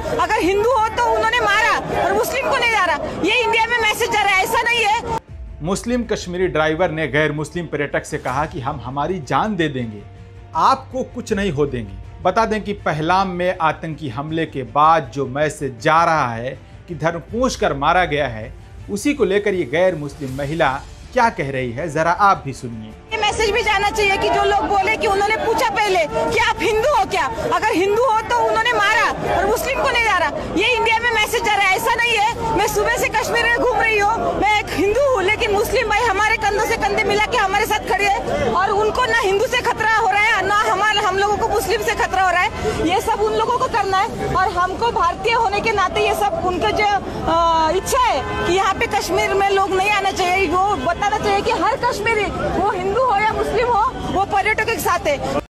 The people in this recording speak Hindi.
अगर हिंदू हो तो उन्होंने मारा और मुस्लिम को नहीं जा रहा। ये इंडिया में मैसेज जा रहा है, ऐसा नहीं है। मुस्लिम कश्मीरी ड्राइवर ने गैर मुस्लिम पर्यटक से कहा कि हम हमारी जान दे देंगे, आपको कुछ नहीं हो देंगे। बता दें कि पहलगाम में आतंकी हमले के बाद जो मैसेज जा रहा है कि धर्म पूछ कर मारा गया है, उसी को लेकर ये गैर मुस्लिम महिला क्या कह रही है, जरा आप भी सुनिए। ये मैसेज भी जाना चाहिए कि जो लोग बोले कि उन्होंने पूछा पहले कि आप हिंदू हो क्या, अगर हिंदू हो तो उन्होंने मारा और मुस्लिम को नहीं जा रहा। ये इंडिया में मैसेज जा रहा है, ऐसा नहीं है। मैं सुबह से कश्मीर में घूम रही हूँ, मैं एक हिंदू हूँ, लेकिन मुस्लिम भाई हमारे कंधों से कंधे मिला के हमारे साथ खड़े हैं और उनको ना हिंदू से खतरा हो रहा है, ना हम लोगों को मुस्लिम से खतरा हो रहा है। ये सब उन लोगों को करना है और हमको भारतीय होने के नाते ये सब उनका जो इच्छा है कि यहाँ पे कश्मीर में लोग नहीं आना चाहिए, वो बताना चाहिए कि हर कश्मीरी, वो हिंदू हो या मुस्लिम हो, वो पर्यटकों के साथ है।